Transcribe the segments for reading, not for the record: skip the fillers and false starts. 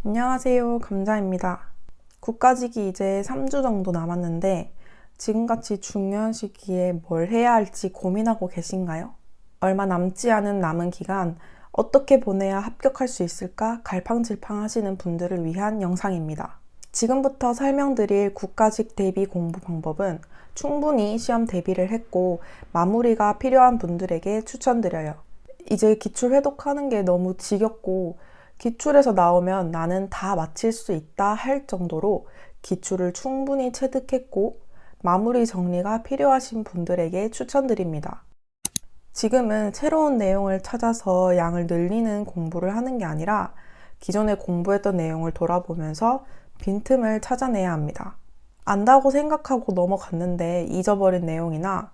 안녕하세요. 감자입니다. 국가직이 이제 3주 정도 남았는데 지금같이 중요한 시기에 뭘 해야 할지 고민하고 계신가요? 얼마 남지 않은 남은 기간 어떻게 보내야 합격할 수 있을까 갈팡질팡 하시는 분들을 위한 영상입니다. 지금부터 설명드릴 국가직 대비 공부 방법은 충분히 시험 대비를 했고 마무리가 필요한 분들에게 추천드려요. 이제 기출 회독하는 게 너무 지겹고 기출에서 나오면 나는 다 마칠 수 있다 할 정도로 기출을 충분히 체득했고 마무리 정리가 필요하신 분들에게 추천드립니다. 지금은 새로운 내용을 찾아서 양을 늘리는 공부를 하는 게 아니라 기존에 공부했던 내용을 돌아보면서 빈틈을 찾아내야 합니다. 안다고 생각하고 넘어갔는데 잊어버린 내용이나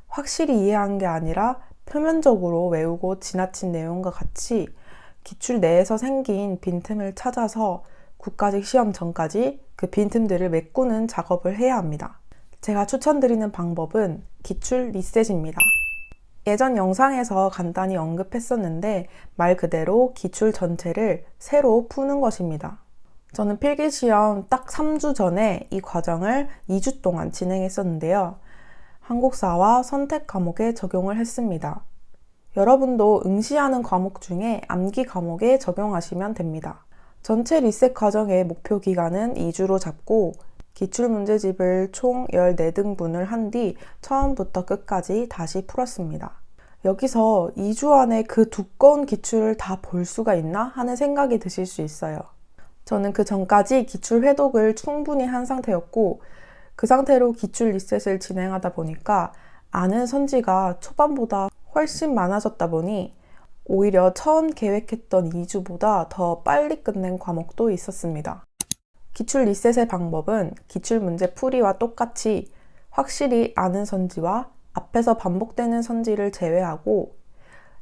확실히 이해한 게 아니라 표면적으로 외우고 지나친 내용과 같이 기출 내에서 생긴 빈틈을 찾아서 국가직 시험 전까지 그 빈틈들을 메꾸는 작업을 해야 합니다. 제가 추천드리는 방법은 기출 리셋입니다. 예전 영상에서 간단히 언급했었는데 말 그대로 기출 전체를 새로 푸는 것입니다. 저는 필기시험 딱 3주 전에 이 과정을 2주 동안 진행했었는데요. 한국사와 선택 과목에 적용을 했습니다. 여러분도 응시하는 과목 중에 암기 과목에 적용하시면 됩니다. 전체 리셋 과정의 목표 기간은 2주로 잡고 기출문제집을 총 14등분을 한 뒤 처음부터 끝까지 다시 풀었습니다. 여기서 2주 안에 그 두꺼운 기출을 다 볼 수가 있나 하는 생각이 드실 수 있어요. 저는 그 전까지 기출 회독을 충분히 한 상태였고 그 상태로 기출 리셋을 진행하다 보니까 아는 선지가 초반보다 훨씬 많아졌다 보니 오히려 처음 계획했던 2주보다 더 빨리 끝낸 과목도 있었습니다. 기출 리셋의 방법은 기출문제 풀이와 똑같이 확실히 아는 선지와 앞에서 반복되는 선지를 제외하고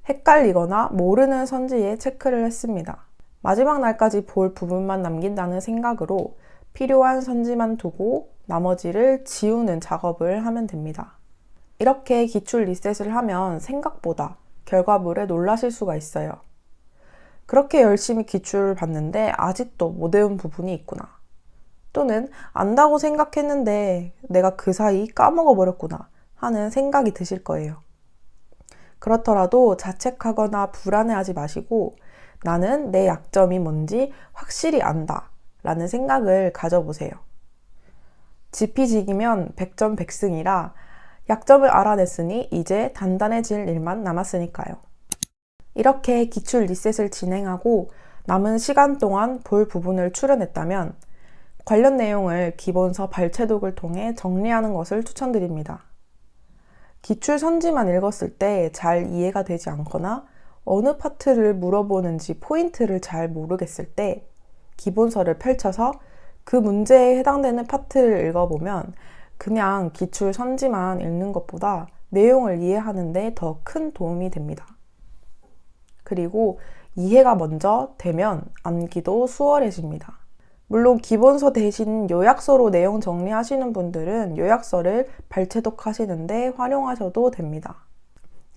헷갈리거나 모르는 선지에 체크를 했습니다. 마지막 날까지 볼 부분만 남긴다는 생각으로 필요한 선지만 두고 나머지를 지우는 작업을 하면 됩니다. 이렇게 기출 리셋을 하면 생각보다 결과물에 놀라실 수가 있어요. 그렇게 열심히 기출을 봤는데 아직도 못 외운 부분이 있구나. 또는 안다고 생각했는데 내가 그 사이 까먹어 버렸구나 하는 생각이 드실 거예요. 그렇더라도 자책하거나 불안해하지 마시고 나는 내 약점이 뭔지 확실히 안다 라는 생각을 가져보세요. 지피지기면 100점 100승이라 약점을 알아냈으니 이제 단단해질 일만 남았으니까요. 이렇게 기출 리셋을 진행하고 남은 시간 동안 볼 부분을 추려냈다면 관련 내용을 기본서 발췌독을 통해 정리하는 것을 추천드립니다. 기출 선지만 읽었을 때 잘 이해가 되지 않거나 어느 파트를 물어보는지 포인트를 잘 모르겠을 때 기본서를 펼쳐서 그 문제에 해당되는 파트를 읽어보면 그냥 기출 선지만 읽는 것보다 내용을 이해하는 데 더 큰 도움이 됩니다. 그리고 이해가 먼저 되면 암기도 수월해집니다. 물론 기본서 대신 요약서로 내용 정리하시는 분들은 요약서를 발췌독 하시는데 활용하셔도 됩니다.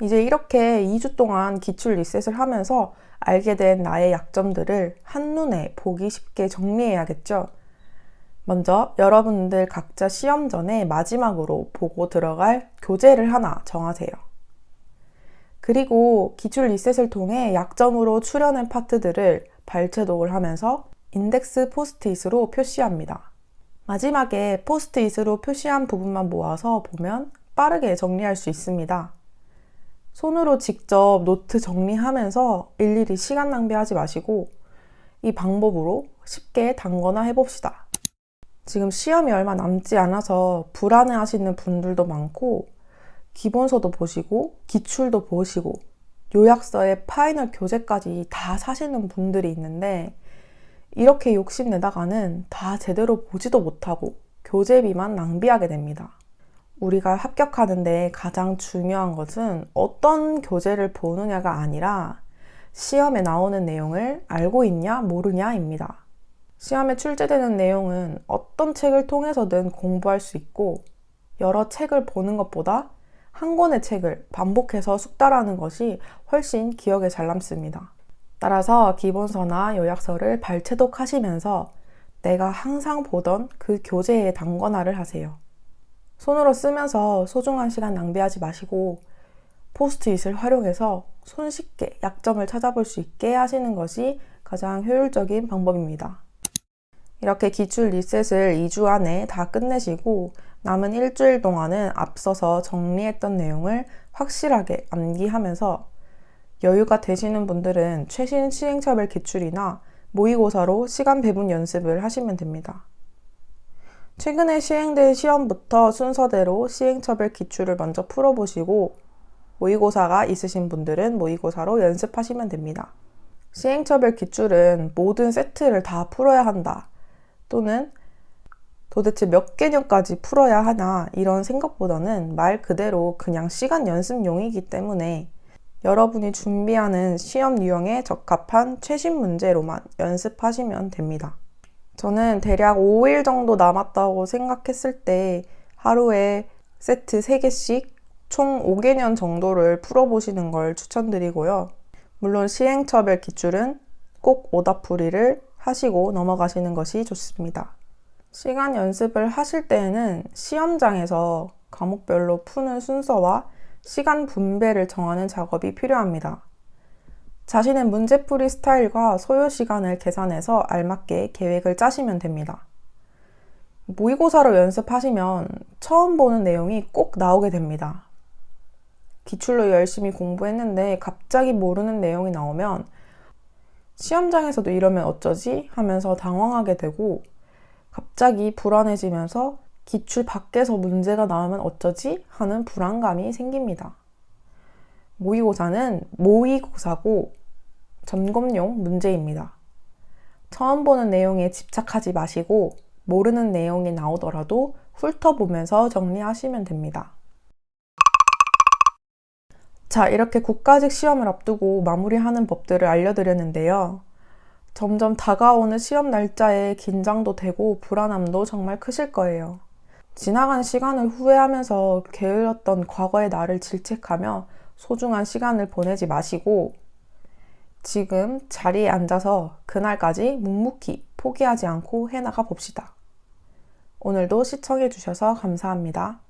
이제 이렇게 2주 동안 기출 리셋을 하면서 알게 된 나의 약점들을 한눈에 보기 쉽게 정리해야겠죠. 먼저 여러분들 각자 시험 전에 마지막으로 보고 들어갈 교재를 하나 정하세요. 그리고 기출 리셋을 통해 약점으로 추려낸 파트들을 발췌독을 하면서 인덱스 포스트잇으로 표시합니다. 마지막에 포스트잇으로 표시한 부분만 모아서 보면 빠르게 정리할 수 있습니다. 손으로 직접 노트 정리하면서 일일이 시간 낭비하지 마시고 이 방법으로 쉽게 단거나 해봅시다. 지금 시험이 얼마 남지 않아서 불안해 하시는 분들도 많고 기본서도 보시고 기출도 보시고 요약서에 파이널 교재까지 다 사시는 분들이 있는데 이렇게 욕심내다가는 다 제대로 보지도 못하고 교재비만 낭비하게 됩니다. 우리가 합격하는데 가장 중요한 것은 어떤 교재를 보느냐가 아니라 시험에 나오는 내용을 알고 있냐 모르냐입니다. 시험에 출제되는 내용은 어떤 책을 통해서든 공부할 수 있고 여러 책을 보는 것보다 한 권의 책을 반복해서 숙달하는 것이 훨씬 기억에 잘 남습니다. 따라서 기본서나 요약서를 발췌독하시면서 내가 항상 보던 그 교재의 단권화를 하세요. 손으로 쓰면서 소중한 시간 낭비하지 마시고 포스트잇을 활용해서 손쉽게 약점을 찾아볼 수 있게 하시는 것이 가장 효율적인 방법입니다. 이렇게 기출 리셋을 2주 안에 다 끝내시고 남은 일주일 동안은 앞서서 정리했던 내용을 확실하게 암기하면서 여유가 되시는 분들은 최신 시행착오별 기출이나 모의고사로 시간 배분 연습을 하시면 됩니다. 최근에 시행될 시험부터 순서대로 시행착오별 기출을 먼저 풀어보시고 모의고사가 있으신 분들은 모의고사로 연습하시면 됩니다. 시행착오별 기출은 모든 세트를 다 풀어야 한다 또는 도대체 몇 개념까지 풀어야 하나 이런 생각보다는 말 그대로 그냥 시간 연습용이기 때문에 여러분이 준비하는 시험 유형에 적합한 최신 문제로만 연습하시면 됩니다. 저는 대략 5일 정도 남았다고 생각했을 때 하루에 세트 3개씩 총 5개년 정도를 풀어보시는 걸 추천드리고요. 물론 시행착오별 기출은 꼭 오답풀이를 하시고 넘어가시는 것이 좋습니다. 시간 연습을 하실 때에는 시험장에서 과목별로 푸는 순서와 시간 분배를 정하는 작업이 필요합니다. 자신의 문제풀이 스타일과 소요 시간을 계산해서 알맞게 계획을 짜시면 됩니다. 모의고사로 연습하시면 처음 보는 내용이 꼭 나오게 됩니다. 기출로 열심히 공부했는데 갑자기 모르는 내용이 나오면 시험장에서도 이러면 어쩌지? 하면서 당황하게 되고 갑자기 불안해지면서 기출 밖에서 문제가 나오면 어쩌지? 하는 불안감이 생깁니다. 모의고사는 모의고사고 점검용 문제입니다. 처음 보는 내용에 집착하지 마시고 모르는 내용이 나오더라도 훑어보면서 정리하시면 됩니다. 자, 이렇게 국가직 시험을 앞두고 마무리하는 법들을 알려드렸는데요. 점점 다가오는 시험 날짜에 긴장도 되고 불안함도 정말 크실 거예요. 지나간 시간을 후회하면서 게을렀던 과거의 나를 질책하며 소중한 시간을 보내지 마시고 지금 자리에 앉아서 그날까지 묵묵히 포기하지 않고 해나가 봅시다. 오늘도 시청해 주셔서 감사합니다.